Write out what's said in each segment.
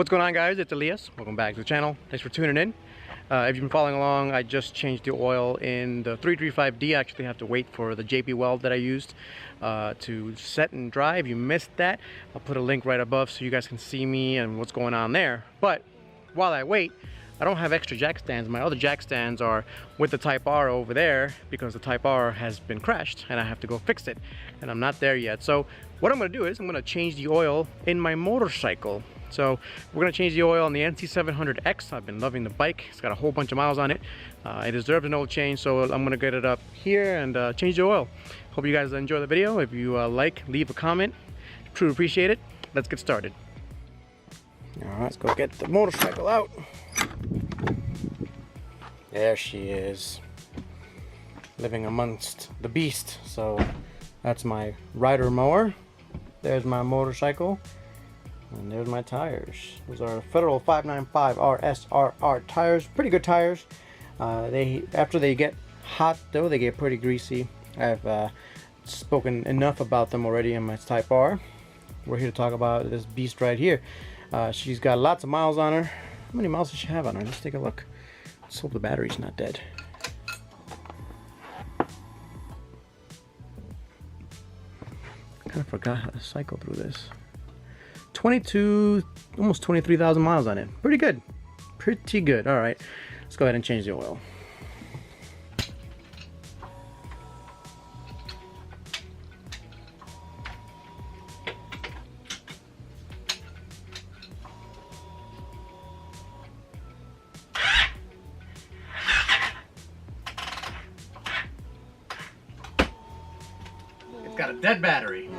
What's going on, guys? It's Elias. Welcome back to the channel. Thanks for tuning in. If you've been following along, I just changed the oil in the 335D. I actually have to wait for the JP weld that I used to set and dry. If you missed that, I'll put a link right above so you guys can see me and what's going on there. But while I wait, I don't have extra jack stands. My other jack stands are with the Type R over there because the Type R has been crashed and I have to go fix it, and I'm not there yet. So what I'm going to do is I'm going to change the oil in my motorcycle. So we're going to change the oil on the NC700X. I've been loving the bike. It's got a whole bunch of miles on it. It deserves an oil change, so I'm going to get it up here and change the oil. Hope you guys enjoy the video. If you like, leave a comment. Truly appreciate it. Let's get started. All right, let's go get the motorcycle out. There she is, living amongst the beast. So that's my rider mower. There's my motorcycle. And there's my tires. Those are Federal 595 RSRR tires. Pretty good tires. After they get hot though, they get pretty greasy. I've spoken enough about them already in my Type R. We're here to talk about this beast right here. She's got lots of miles on her. How many miles does she have on her? Let's take a look. Let's hope the battery's not dead. I kind of forgot how to cycle through this. 22, almost 23,000 miles on it. Pretty good. Pretty good. All right, let's go ahead and change the oil. It's got a dead battery.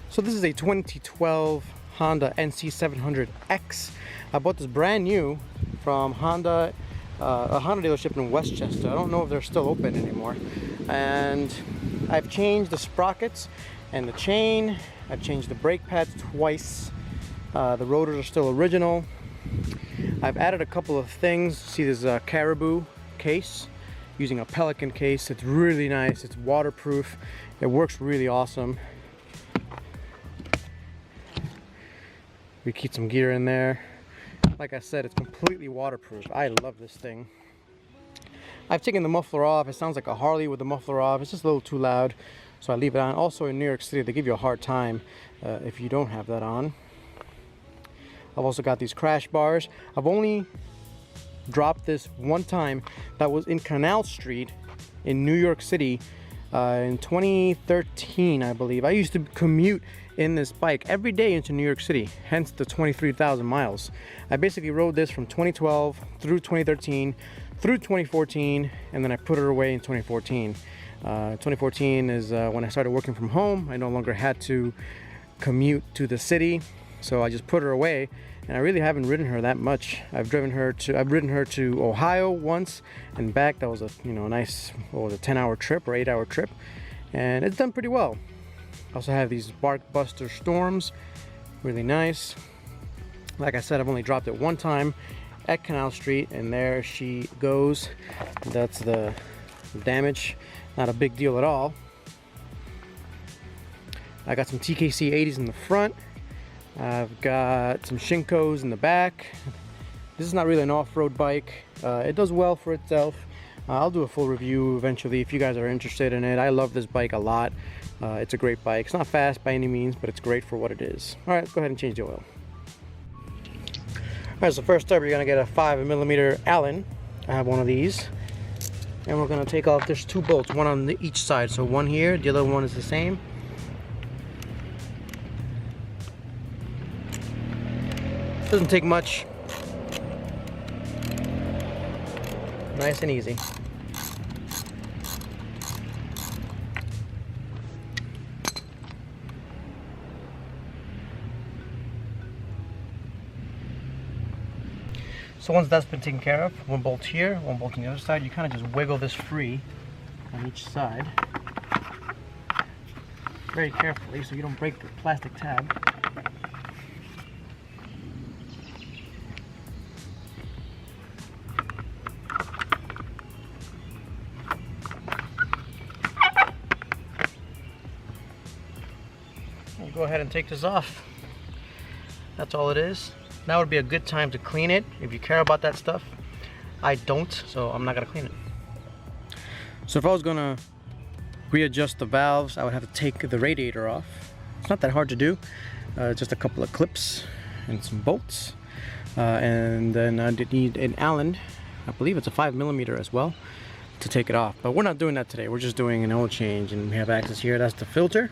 So this is a 2012 Honda NC700X. I bought this brand new from Honda, a Honda dealership in Westchester. I don't know if they're still open anymore. And I've changed the sprockets and the chain. I've changed the brake pads twice. The rotors are still original. I've added a couple of things. See this Caribou case, using a Pelican case. It's really nice. It's waterproof. It works really awesome. We keep some gear in there. Like I said, it's completely waterproof. I love this thing. I've taken the muffler off. It sounds like a Harley with the muffler off. It's just a little too loud, so I leave it on. Also in New York City, they give you a hard time if you don't have that on. I've also got these crash bars. I've only dropped this one time. That was in Canal Street in New York City in 2013, I believe. I used to commute in this bike every day into New York City, hence the 23,000 miles. I basically rode this from 2012 through 2013 through 2014, and then I put her away in 2014. 2014 is when I started working from home. I no longer had to commute to the city, so I just put her away, and I really haven't ridden her that much. I've ridden her to Ohio once and back. That was a nice, what was it, 10-hour trip or 8-hour trip, and it's done pretty well. I also have these Bark Buster Storms, really nice. Like I said, I've only dropped it one time at Canal Street, and there she goes. That's the damage. Not a big deal at all. I got some TKC 80s in the front. I've got some Shinkos in the back. This is not really an off-road bike. It does well for itself. I'll do a full review eventually if you guys are interested in it. I love this bike a lot. It's a great bike. It's not fast by any means, but it's great for what it is. All right, let's go ahead and change the oil. All right, so first up, you're gonna get a 5mm Allen. I have one of these. And we're gonna take off, there's two bolts, one on each side. So one here, the other one is the same. Doesn't take much. Nice and easy. So once that's been taken care of, one bolt here, one bolt on the other side, you kind of just wiggle this free on each side. Very carefully so you don't break the plastic tab. We'll go ahead and take this off. That's all it is. Now would be a good time to clean it if you care about that stuff. I don't, so I'm not gonna clean it. So if I was gonna readjust the valves, I would have to take the radiator off. It's not that hard to do. Just a couple of clips and some bolts. And then I did need an Allen, I believe it's a 5mm as well, to take it off. But we're not doing that today. We're just doing an oil change, and we have access here. That's the filter.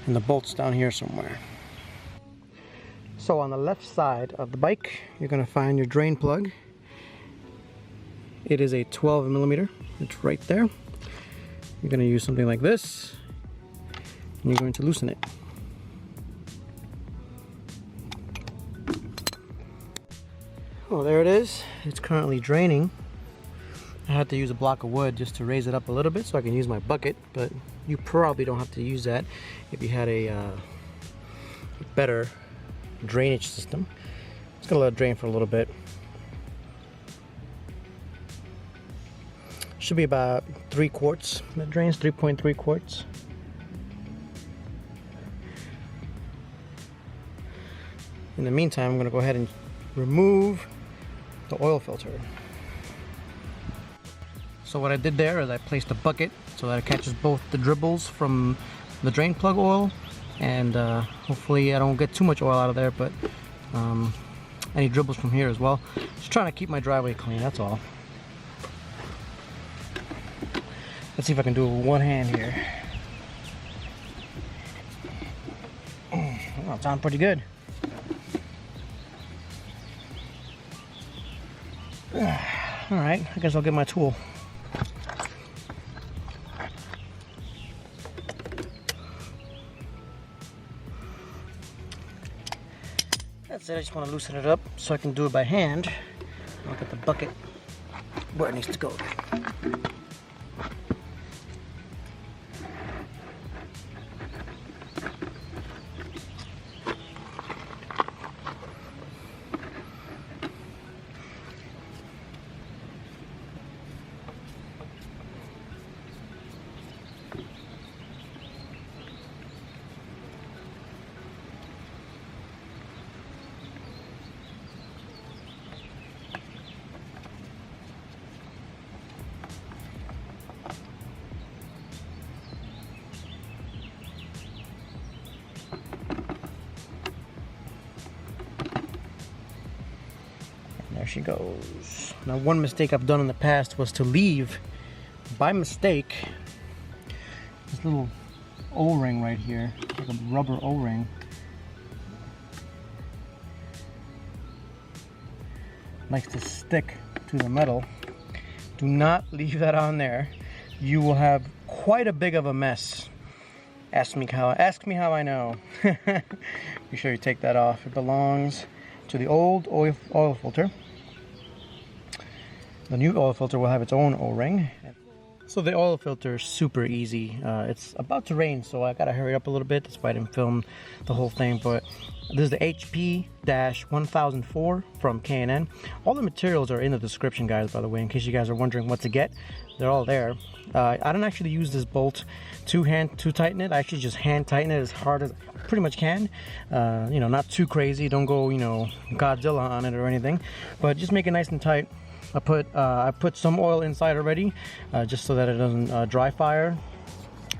And the bolt's down here somewhere. So on the left side of the bike, you're gonna find your drain plug. It is a 12mm. It's right there. You're gonna use something like this, and you're going to loosen it. Oh, there it is. It's currently draining. I had to use a block of wood just to raise it up a little bit so I can use my bucket, but you probably don't have to use that if you had a better drainage system. Just gonna let it drain for a little bit. Should be about 3 quarts that drains, 3.3 quarts. In the meantime, I'm gonna go ahead and remove the oil filter. So what I did there is I placed a bucket so that it catches both the dribbles from the drain plug oil, and hopefully I don't get too much oil out of there, but any dribbles from here as well. Just trying to keep my driveway clean, that's all. Let's see if I can do it with one hand here. Oh, it's on pretty good. Alright, I guess I'll get my tool. That's it, I just want to loosen it up so I can do it by hand. I'll get the bucket where it needs to go. There she goes. Now, one mistake I've done in the past was to leave, by mistake, this little O-ring right here, like a rubber O-ring. Likes to stick to the metal. Do not leave that on there. You will have quite a big of a mess. Ask me how I know. Be sure you take that off. It belongs to the old oil filter. The new oil filter will have its own O-ring. So the oil filter is super easy. It's about to rain, so I gotta hurry up a little bit. That's why I didn't film the whole thing. But this is the HP-1004 from K&N. All the materials are in the description, guys, by the way, in case you guys are wondering what to get. They're all there. I don't actually use this bolt to tighten it. I actually just hand tighten it as hard as I pretty much can. You know, not too crazy. Don't go, you know, Godzilla on it or anything. But just make it nice and tight. I put some oil inside already, just so that it doesn't dry fire.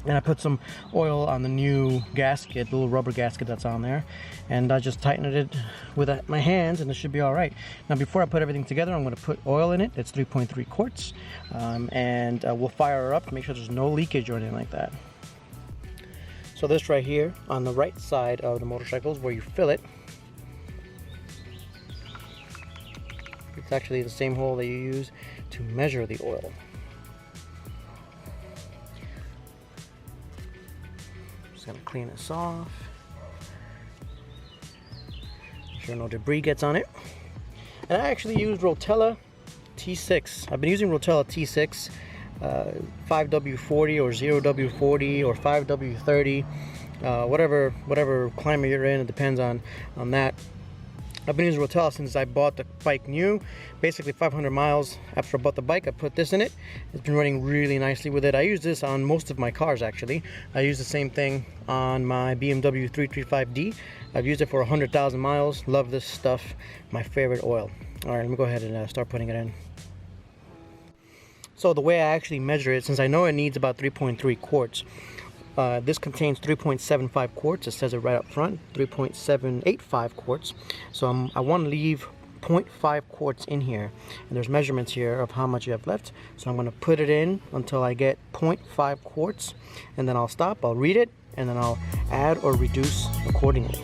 And I put some oil on the new gasket, the little rubber gasket that's on there, and I just tightened it with my hands, and it should be all right. Now, before I put everything together, I'm going to put oil in it. It's 3.3 quarts, and we'll fire her up, make sure there's no leakage or anything like that. So this right here on the right side of the motorcycle is where you fill it. It's actually the same hole that you use to measure the oil. Just gonna clean this off. sure no debris gets on it. And I actually used Rotella T6. I've been using Rotella T6, 5W40 or 0W40 or 5W30, whatever climate you're in. It depends on that. I've been using Rotella since I bought the bike new. Basically 500 miles after I bought the bike, I put this in it. It's been running really nicely with it. I use this on most of my cars actually. I use the same thing on my BMW 335D. I've used it for 100,000 miles. Love this stuff. My favorite oil. All right, let me go ahead and start putting it in. So the way I actually measure it, since I know it needs about 3.3 quarts, this contains 3.75 quarts. It says it right up front, 3.785 quarts. So I want to leave 0.5 quarts in here. And there's measurements here of how much you have left. So I'm going to put it in until I get 0.5 quarts. And then I'll stop, I'll read it, and then I'll add or reduce accordingly.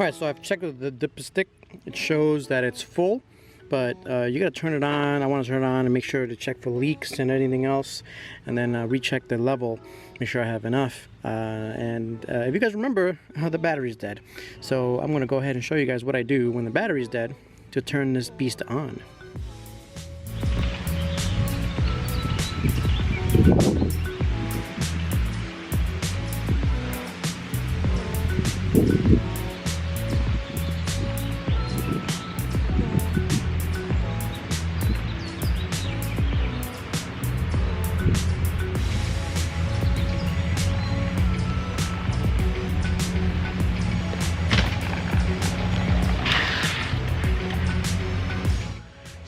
Alright, so I've checked with the dipstick. It shows that it's full, but you gotta turn it on. I want to turn it on and make sure to check for leaks and anything else, and then recheck the level, make sure I have enough. If you guys remember, the battery's dead. So I'm gonna go ahead and show you guys what I do when the battery's dead to turn this beast on.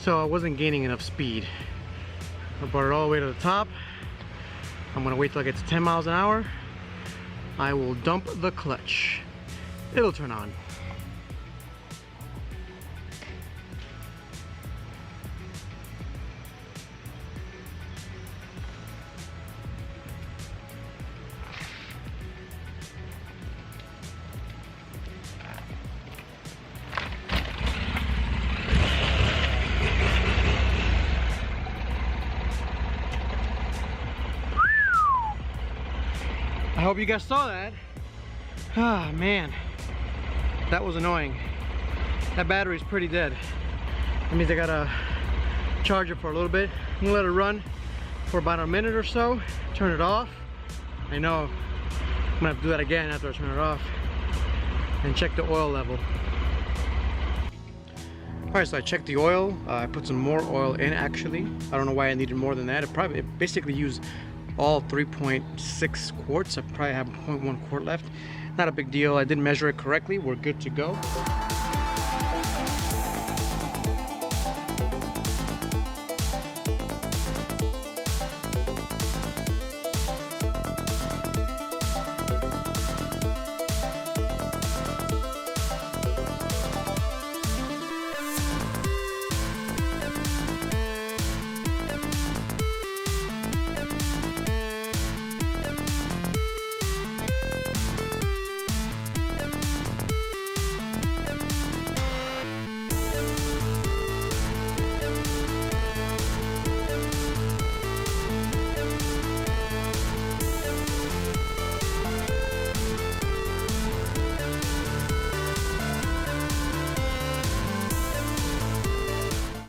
So I wasn't gaining enough speed. I brought it all the way to the top. I'm gonna wait till I get to 10 miles an hour. I will dump the clutch. It'll turn on. I hope you guys saw that. Ah, man, that was annoying. That battery's pretty dead. That means I gotta charge it for a little bit. I'm gonna let it run for about a minute or so, turn it off. I know I'm gonna have to do that again after I turn it off, and check the oil level. Alright, so I checked the oil. I put some more oil in actually. I don't know why I needed more than that. It basically used all 3.6 quarts. I probably have 0.1 quart left. Not a big deal. I did measure it correctly. We're good to go.